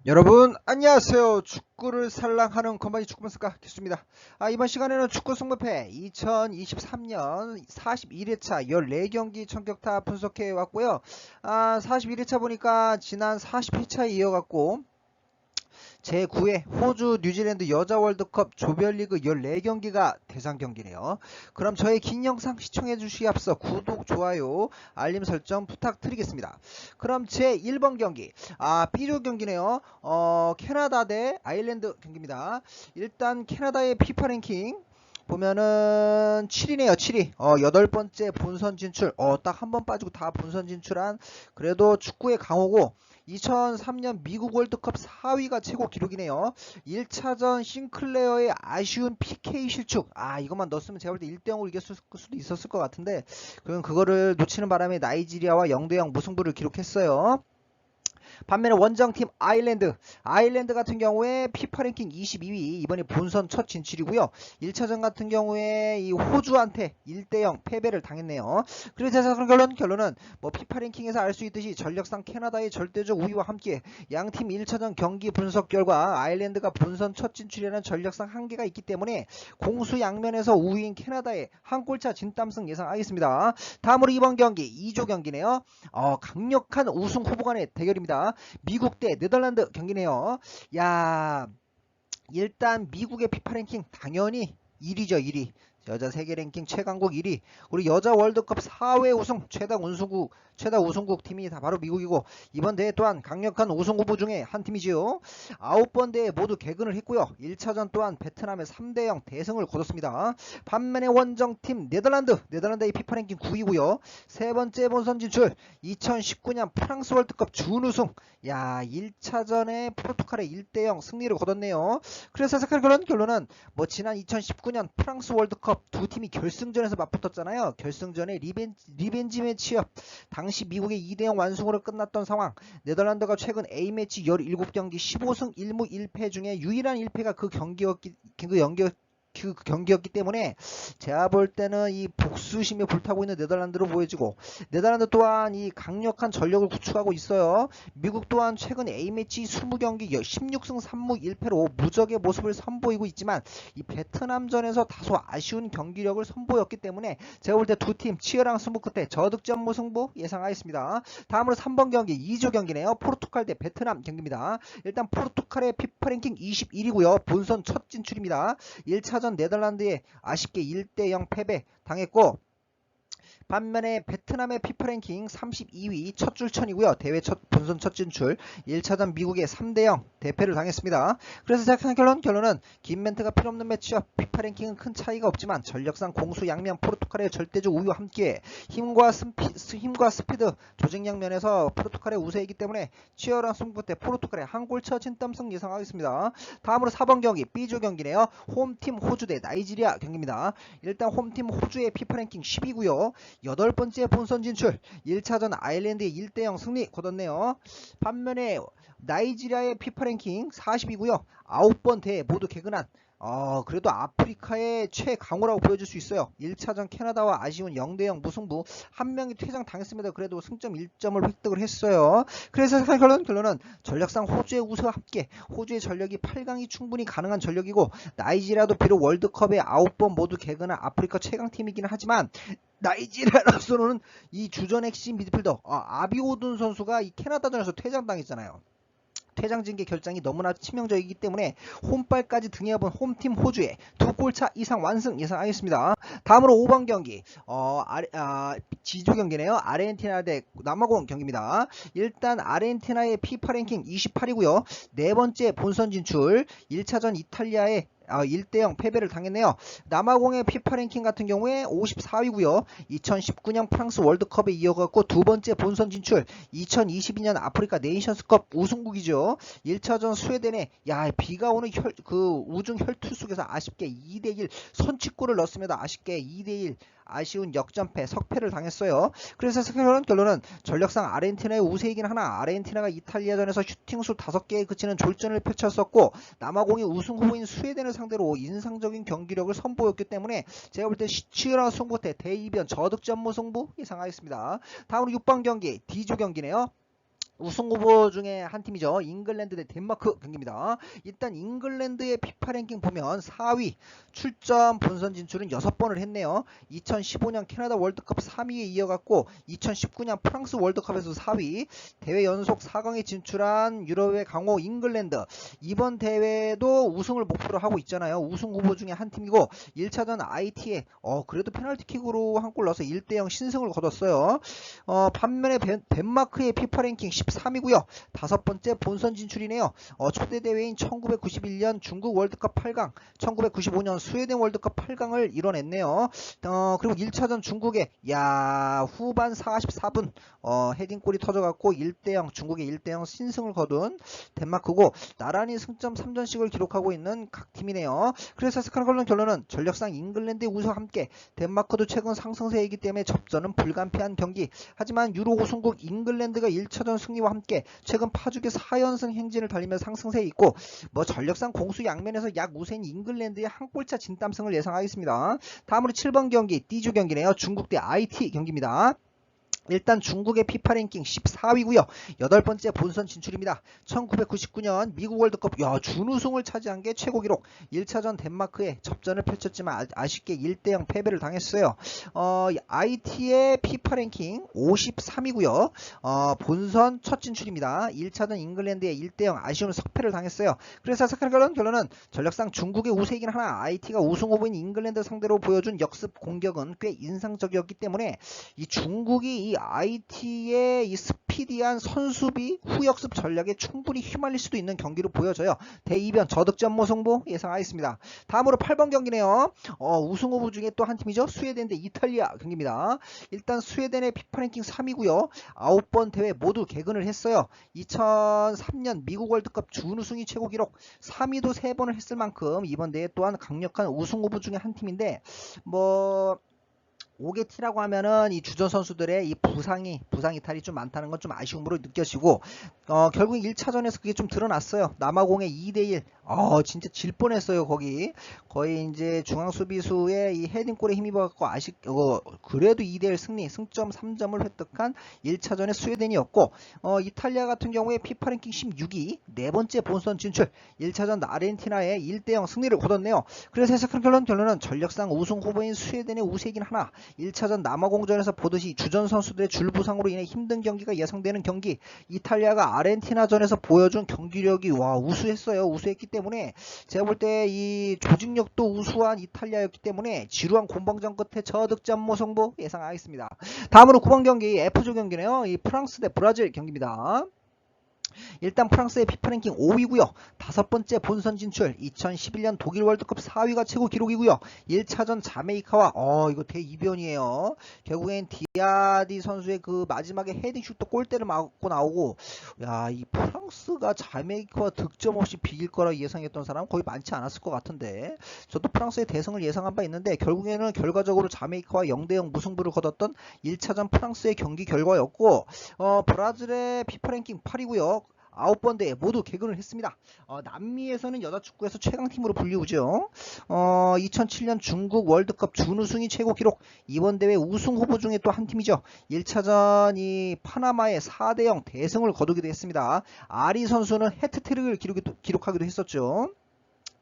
여러분 안녕하세요. 축구를 살랑하는 건반이 축구분석가 기수입니다. 이번 시간에는 축구 승부패 2023년 41회차 14경기 총격타 분석해 왔고요. 41회차 보니까 지난 40회차에 이어갔고 제9회 호주 뉴질랜드 여자 월드컵 조별리그 14경기가 대상 경기네요. 그럼 저의 긴 영상 시청해 주시기 앞서 구독, 좋아요, 알림 설정 부탁드리겠습니다. 그럼 제1번 경기 B조 경기네요. 캐나다 대 아일랜드 경기입니다. 일단 캐나다의 피파 랭킹 보면은 7위네요. 7위. 8번째 본선 진출. 딱 한 번 빠지고 다 본선 진출한 그래도 축구의 강호고 2003년 미국 월드컵 4위가 최고 기록이네요. 1차전 싱클레어의 아쉬운 PK 실축. 이것만 넣었으면 제가 볼 때 1대0으로 이겼을 수도 있었을 것 같은데 그거를 놓치는 바람에 나이지리아와 0대0 무승부를 기록했어요. 반면에 원정팀 아일랜드 같은 경우에 피파 랭킹 22위, 이번에 본선 첫 진출이고요. 1차전 같은 경우에 이 호주한테 1대0 패배를 당했네요. 그래서 결론은 뭐 피파 랭킹에서 알 수 있듯이 전력상 캐나다의 절대적 우위와 함께 양팀 1차전 경기 분석 결과 아일랜드가 본선 첫 진출이라는 전력상 한계가 있기 때문에 공수 양면에서 우위인 캐나다의 한 골차 진땀승 예상하겠습니다. 다음으로 이번 경기 2조 경기네요. 강력한 우승 후보 간의 대결입니다. 미국 대 네덜란드 경기네요. 일단 미국의 피파 랭킹 당연히 1위죠. 1위. 여자 세계 랭킹 최강국 1위. 우리 여자 월드컵 4회 우승 최다 우승국 팀이 다 바로 미국이고, 이번 대회 또한 강력한 우승 후보 중에 한 팀이지요. 9번 대회 모두 개근을 했고요. 1차전 또한 베트남의 3대0 대승을 거뒀습니다. 반면에 원정팀 네덜란드의 피파 랭킹 9위고요. 세 번째 본선 진출 2019년 프랑스 월드컵 준우승. 1차전에 포르투갈의 1대0 승리를 거뒀네요. 그래서 결론은 뭐 지난 2019년 프랑스 월드컵 두 팀이 결승전에서 맞붙었잖아요. 결승전에 리벤지 매치업. 당시 미국의 2대0 완승으로 끝났던 상황. 네덜란드가 최근 A매치 17경기 15승 1무 1패 중에 유일한 1패가 그 경기였기 때문에 제가 볼 때는 이 복수심에 불타고 있는 네덜란드로 보여지고, 네덜란드 또한 이 강력한 전력을 구축하고 있어요. 미국 또한 최근 A매치 20경기 16승 3무 1패로 무적의 모습을 선보이고 있지만 이 베트남전에서 다소 아쉬운 경기력을 선보였기 때문에 제가 볼 때 두 팀 치열한 승부 끝에 저득점 무승부 예상하겠습니다. 다음으로 3번 경기 2조 경기네요. 포르투갈 대 베트남 경기입니다. 일단 포르투갈의 피파 랭킹 21위고요. 본선 첫 진출입니다. 1차전 네덜란드에 아쉽게 1대0 패배 당했고, 반면에 베트남의 피파 랭킹 32위 첫 출전이고요. 대회 본선 첫 진출 1차전 미국의 3대0 대패를 당했습니다. 그래서 생각한 결론은 긴 멘트가 필요 없는 매치업. 피파 랭킹은 큰 차이가 없지만 전력상 공수 양면 포르투갈의 절대적 우위와 함께 힘과 스피드 조직력 면에서 포르투갈의 우세이기 때문에 치열한 승부 때 포르투갈의 한 골차 진땀승 예상하겠습니다. 다음으로 4번 경기 B조 경기네요. 홈팀 호주 대 나이지리아 경기입니다. 일단 홈팀 호주의 피파 랭킹 10위고요. 8번째 본선 진출 1차전 아일랜드의 1대0 승리 거뒀네요. 반면에 나이지리아의 피파 랭킹 40이고요. 9번 대회 모두 개근한 그래도 아프리카의 최강호라고 보여줄 수 있어요. 1차전 캐나다와 아쉬운 0대0 무승부. 한 명이 퇴장 당했습니다. 그래도 승점 1점을 획득을 했어요. 그래서 결론은 전력상 호주의 우승과 함께 호주의 전력이 8강이 충분히 가능한 전력이고, 나이지리아도 비록 월드컵에 9번 모두 개근한 아프리카 최강팀이긴 하지만 나이지리아로서는 이 주전 핵심 미드필더 아비오둔 선수가 이 캐나다전에서 퇴장당했잖아요. 퇴장 징계 결정이 너무나 치명적이기 때문에 홈빨까지 등에 업은 홈팀 호주에 2골차 이상 완승 예상하겠습니다. 다음으로 5번 경기 G조 경기네요. 아르헨티나 대 남아공 경기입니다. 일단 아르헨티나의 피파 랭킹 28이고요. 네 번째 본선 진출 1차전 이탈리아의 1대0 패배를 당했네요. 남아공의 피파 랭킹 같은 경우에 54위고요. 2019년 프랑스 월드컵에 이어갔고 두 번째 본선 진출 2022년 아프리카 네이션스컵 우승국이죠. 1차전 스웨덴에 비가 오는 우중 혈투 속에서 아쉽게 2대1 선취골을 넣었습니다. 아쉽게 2대1 아쉬운 역전패 석패를 당했어요. 그래서 결론은 전력상 아르헨티나의 우세이긴 하나 아르헨티나가 이탈리아전에서 슈팅수 5개에 그치는 졸전을 펼쳤었고, 남아공이 우승 후보인 스웨덴을 상대로 인상적인 경기력을 선보였기 때문에 제가 볼 때 치열한 승부 때 대이변 저득점 무승부 예상하겠습니다. 다음으로 6번 경기 D조 경기네요. 우승 후보 중에 한 팀이죠. 잉글랜드 대 덴마크 경기입니다. 일단 잉글랜드의 피파 랭킹 보면 4위 출전 본선 진출은 6번을 했네요. 2015년 캐나다 월드컵 3위에 이어갔고 2019년 프랑스 월드컵에서 4위, 대회 연속 4강에 진출한 유럽의 강호 잉글랜드. 이번 대회도 우승을 목표로 하고 있잖아요. 우승 후보 중에 한 팀이고 1차전 IT에 그래도 페널티킥으로 한 골 넣어서 1대0 신승을 거뒀어요. 반면에 덴마크의 피파 랭킹 13위고요. 5번째 본선 진출이네요. 초대 대회인 1991년 중국 월드컵 8강, 1995년 스웨덴 월드컵 8강을 이뤄냈네요. 그리고 1차전 중국에 후반 44분 헤딩골이 터져갖고 1대0 중국의 1대0 신승을 거둔 덴마크고 나란히 승점 3전씩을 기록하고 있는 각 팀이네요. 그래서 스카르걸론 결론은 전력상 잉글랜드의 우승과 함께 덴마크도 최근 상승세이기 때문에 접전은 불가피한 경기. 하지만 유로 우승국 잉글랜드가 1차전 승리와 함께 최근 파죽의 4연승 행진을 달리며 상승세에 있고 전력상 공수 양면에서 약 우세인 잉글랜드의 한 골차 진땀승을 예상하겠습니다. 다음으로 7번 경기 D조 경기네요. 중국 대 IT 경기입니다. 일단 중국의 피파 랭킹 14위고요. 8번째 본선 진출입니다. 1999년 미국 월드컵 준우승을 차지한 게 최고 기록. 1차전 덴마크에 접전을 펼쳤지만 아쉽게 1대0 패배를 당했어요. IT의 피파 랭킹 53위고요. 본선 첫 진출입니다. 1차전 잉글랜드에 1대0 아쉬운 석패를 당했어요. 그래서 결론은 전력상 중국의 우세이긴 하나 IT가 우승 후보인 잉글랜드 상대로 보여준 역습 공격은 꽤 인상적이었기 때문에 이 중국이 이 IT의 이 스피디한 선수비 후역습 전략에 충분히 휘말릴 수도 있는 경기로 보여져요. 대이변 저득점 모승부 예상하겠습니다. 다음으로 8번 경기네요. 우승 후보 중에 또 한 팀이죠. 스웨덴 대 이탈리아 경기입니다. 일단 스웨덴의 피파 랭킹 3위고요. 9번 대회 모두 개근을 했어요. 2003년 미국 월드컵 준우승이 최고 기록, 3위도 3번을 했을 만큼 이번 대회 또한 강력한 우승 후보 중에 한 팀인데 5개티라고 하면은 이 주전 선수들의 이 부상 이탈이 좀 많다는 건 좀 아쉬움으로 느껴지고 결국 1차전에서 그게 좀 드러났어요. 남아공의 2대1 진짜 질 뻔했어요. 거의 이제 중앙 수비수의 이 헤딩골에 힘입어갖고 그래도 2대1 승리, 승점 3점을 획득한 1차전의 스웨덴이었고 이탈리아 같은 경우에 피파 랭킹 16위, 4번째 본선 진출, 1차전 아르헨티나의 1대0 승리를 거뒀네요. 그래서 해석한 결론은 전력상 우승 후보인 스웨덴의 우세이긴 하나 1차전 남아공전에서 보듯이 주전 선수들의 줄부상으로 인해 힘든 경기가 예상되는 경기, 이탈리아가 아르헨티나전에서 보여준 경기력이 우수했어요. 우수했기 때문에 제가 볼 때 이 조직력도 우수한 이탈리아였기 때문에 지루한 공방전 끝에 저득점 모승부 예상하겠습니다. 다음으로 9번 경기 F조 경기네요. 이 프랑스 대 브라질 경기입니다. 일단 프랑스의 피파 랭킹 5위고요. 5번째 본선 진출, 2011년 독일 월드컵 4위가 최고 기록이고요. 1차전 자메이카와 이거 대이변이에요. 결국엔 디아디 선수의 그 마지막에 헤딩슛도 골대를 맞고 나오고 이 프랑스가 자메이카와 득점 없이 비길 거라 예상했던 사람 거의 많지 않았을 것 같은데 저도 프랑스의 대승을 예상한 바 있는데 결국에는 결과적으로 자메이카와 0대0 무승부를 거뒀던 1차전 프랑스의 경기 결과였고 브라질의 피파 랭킹 8위고요. 9번 대회 모두 개근을 했습니다. 남미에서는 여자 축구에서 최강팀으로 불리우죠. 2007년 중국 월드컵 준우승이 최고 기록, 이번 대회 우승 후보 중에 또 한 팀이죠. 1차전 이 파나마의 4대0 대승을 거두기도 했습니다. 아리 선수는 해트트릭을 기록하기도 했었죠.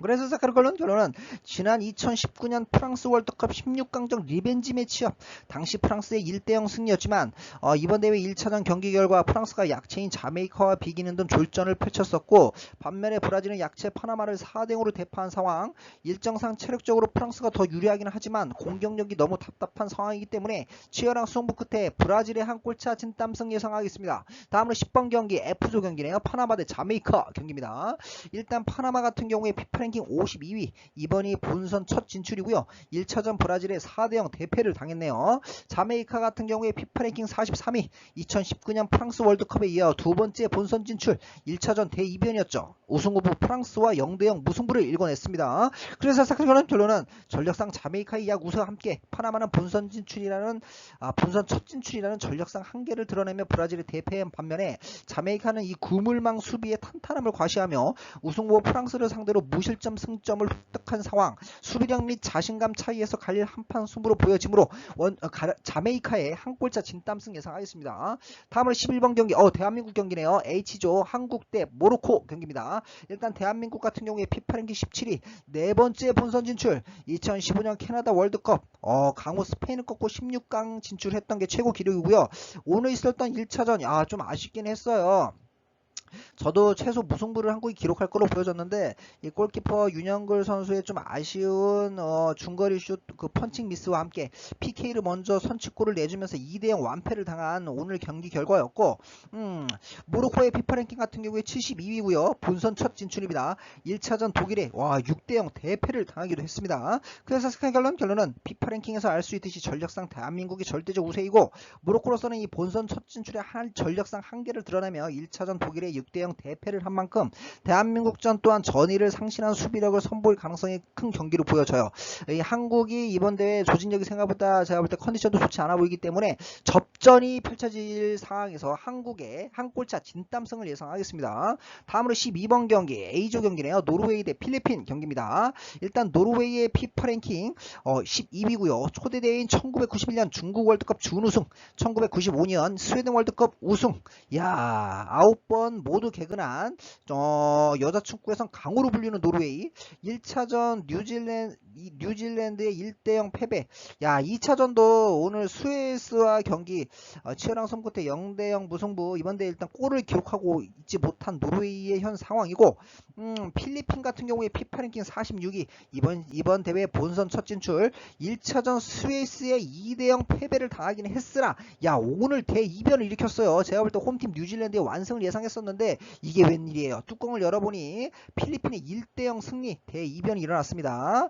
그래서 결론은 지난 2019년 프랑스 월드컵 16강전 리벤지 매치업 당시 프랑스의 1대0 승리였지만 이번 대회 1차전 경기 결과 프랑스가 약체인 자메이카와 비기는 등 졸전을 펼쳤었고 반면에 브라질은 약체 파나마를 4대0으로 대파한 상황, 일정상 체력적으로 프랑스가 더 유리하기는 하지만 공격력이 너무 답답한 상황이기 때문에 치열한 승부 끝에 브라질의 한 골차 진땀승 예상하겠습니다. 다음으로 10번 경기 F조 경기네요. 파나마 대 자메이카 경기입니다. 일단 파나마 같은 경우에 피파 랭킹 52위, 이번이 본선 첫 진출이고요. 1차전 브라질의 4대0 대패를 당했네요. 자메이카 같은 경우에 피파 랭킹 43위, 2019년 프랑스 월드컵에 이어 두 번째 본선 진출, 1차전 대이변이었죠. 우승 후보 프랑스와 0대0 무승부를 일궈냈습니다. 그래서 결론은 전력상 자메이카의 약 우승과 함께 파나마는 본선 첫 진출이라는 전력상 한계를 드러내며 브라질의 대패한 반면에 자메이카는 이 구물망 수비의 탄탄함을 과시하며 우승 후보 프랑스를 상대로 무실점 무실점 승점을 획득한 상황. 수비력 및 자신감 차이에서 갈릴 한판 승부로 보여지므로 자메이카의 한 골차 진땀승 예상하겠습니다. 다음으로 11번 경기 대한민국 경기네요. H조 한국 대 모로코 경기입니다. 일단 대한민국 같은 경우에 피파 랭킹 17위 네 번째 본선 진출. 2015년 캐나다 월드컵 강호 스페인을 꺾고 16강 진출했던 게 최고 기록이고요. 오늘 있었던 1차전 좀 아쉽긴 했어요. 저도 최소 무승부를 한국이 기록할 거로 보여졌는데 이 골키퍼 윤영글 선수의 좀 아쉬운 중거리 슛 그 펀칭 미스와 함께 PK를 먼저 선취골을 내주면서 2대0 완패를 당한 오늘 경기 결과였고 모로코의 피파 랭킹 같은 경우에 72위고요. 본선 첫 진출입니다. 1차전 독일에 6대0 대패를 당하기도 했습니다. 그래서 결론은 피파 랭킹에서 알 수 있듯이 전력상 대한민국이 절대적 우세이고 모로코로서는 이 본선 첫 진출의 전력상 한계를 드러내며 1차전 독일의 6대0 대패를 한 만큼 대한민국전 또한 전의를 상실한 수비력을 선보일 가능성이 큰 경기로 보여져요. 이 한국이 이번 대회 조직력이 생각보다 제가 볼 때 컨디션도 좋지 않아 보이기 때문에 접전이 펼쳐질 상황에서 한국의 한 골차 진땀승을 예상하겠습니다. 다음으로 12번 경기 A조 경기네요. 노르웨이 대 필리핀 경기입니다. 일단 노르웨이의 피파 랭킹 12위고요. 초대대회인 1991년 중국 월드컵 준우승, 1995년 스웨덴 월드컵 우승. 9번 모두 개근한 여자 축구에선 강호로 불리는 노르웨이. 1차전 뉴질랜드의 1대0 패배. 2차전도 오늘 스웨스와 경기 치열한 승 끝에 0대0 무승부. 이번 대회 일단 골을 기록하고 있지 못한 노르웨이의 현 상황이고 필리핀 같은 경우에 피파 랭킹 46위 이번 대회 본선 첫 진출. 1차전 스웨스의 2대0 패배를 당하긴 했으나 오늘 대이변을 일으켰어요. 제가 볼 때 홈팀 뉴질랜드의 완승을 예상했었는데 이게 웬일이에요. 뚜껑을 열어보니 필리핀의 1대0 승리 대이변이 일어났습니다.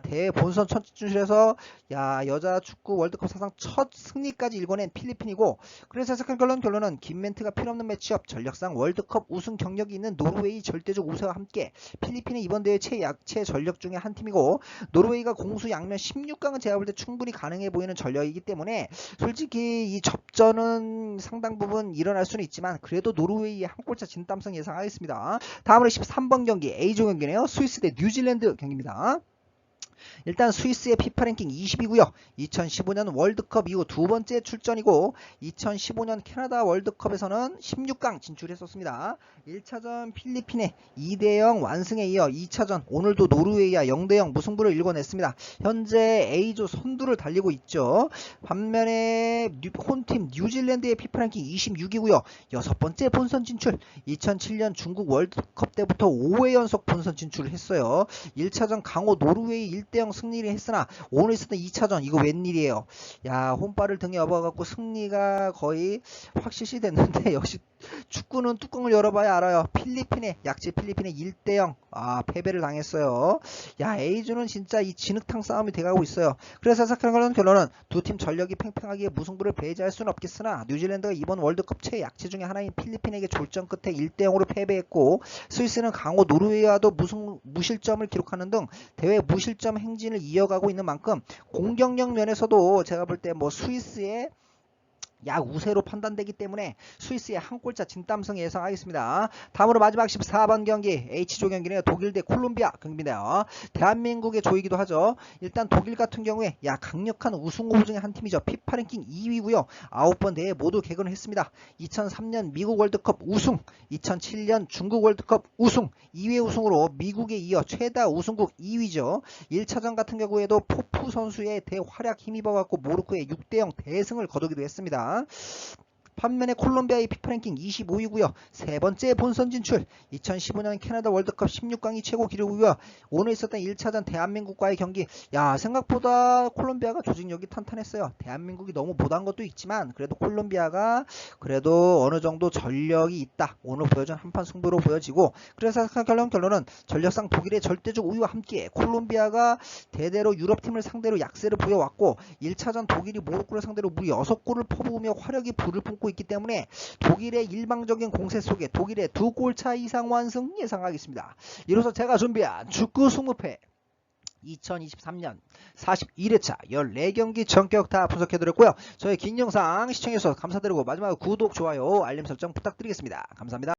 대회 본선 첫 진출에서 여자 축구 월드컵 사상 첫 승리까지 일궈낸 필리핀이고, 그래서 해석한 결론은 긴 멘트가 필요없는 매치업, 전력상 월드컵 우승 경력이 있는 노르웨이 절대적 우세와 함께 필리핀은 이번 대회 최약체 전력 중에 한 팀이고, 노르웨이가 공수 양면 16강은 제가 볼 때 충분히 가능해 보이는 전력이기 때문에 솔직히 이 접전은 상당 부분 일어날 수는 있지만 그래도 노르웨이의 한 골차 진땀승 예상하겠습니다. 다음으로 13번 경기 A조 경기네요. 스위스 대 뉴질랜드 경기입니다. 일단 스위스의 피파 랭킹 20이고요. 2015년 월드컵 이후 두 번째 출전이고 2015년 캐나다 월드컵에서는 16강 진출했었습니다. 1차전 필리핀의 2대0 완승에 이어 2차전 오늘도 노르웨이와 0대0 무승부를 일궈냈습니다. 현재 A조 선두를 달리고 있죠. 반면에 홈팀 뉴질랜드의 피파 랭킹 26이고요. 여섯 번째 본선 진출. 2007년 중국 월드컵 때부터 5회 연속 본선 진출을 했어요. 1차전 강호 노르웨이 1대0 승리를 했으나 오늘 있었던 2차전 이거 웬일이에요. 홈발을 등에 업어갖고 승리가 거의 확실시 됐는데 역시 축구는 뚜껑을 열어봐야 알아요. 필리핀의 약체 필리핀의 1대0 패배를 당했어요. A조는 진짜 이 진흙탕 싸움이 돼가고 있어요. 그래서 해석한 결론은 두 팀 전력이 팽팽하기에 무승부를 배제할 수는 없겠으나 뉴질랜드가 이번 월드컵 최약체 중에 하나인 필리핀에게 졸전 끝에 1대0으로 패배했고, 스위스는 강호 노르웨이와도 무실점을 기록하는 등 대회 무실점 행진을 이어가고 있는 만큼 공격력 면에서도 제가 볼 때 스위스의 우세로 판단되기 때문에 스위스의 한 골차 진땀승 예상하겠습니다. 다음으로 마지막 14번 경기 H조 경기는 독일 대 콜롬비아 경기입니다. 대한민국의 조이기도 하죠. 일단 독일 같은 경우에 강력한 우승 후보 중에 한 팀이죠. 피파 랭킹 2위고요. 9번 대회 모두 개근을 했습니다. 2003년 미국 월드컵 우승, 2007년 중국 월드컵 우승, 2회 우승으로 미국에 이어 최다 우승국 2위죠. 1차전 같은 경우에도 포프 선수의 대활약 힘입어갖고 모로코의 6대0 대승을 거두기도 했습니다. 반면에 콜롬비아의 피파 랭킹 25위고요. 세 번째 본선 진출. 2015년 캐나다 월드컵 16강이 최고 기록이고요. 오늘 있었던 1차전 대한민국과의 경기. 생각보다 콜롬비아가 조직력이 탄탄했어요. 대한민국이 너무 못한 것도 있지만 그래도 콜롬비아가 그래도 어느 정도 전력이 있다. 오늘 보여준 한판 승부로 보여지고, 그래서 결론은 전력상 독일의 절대적 우위와 함께 콜롬비아가 대대로 유럽팀을 상대로 약세를 보여왔고 1차전 독일이 모로코를 상대로 무려 6골을 퍼부으며 화력이 불을 뿜고 있기 때문에 독일의 일방적인 공세 속에 독일의 2골차 이상 완승 예상하겠습니다. 이로써 제가 준비한 축구 20패 2023년 41회차 14경기 전격 다 분석해드렸고요. 저희 긴 영상 시청해주셔서 감사드리고 마지막으로 구독, 좋아요, 알림 설정 부탁드리겠습니다. 감사합니다.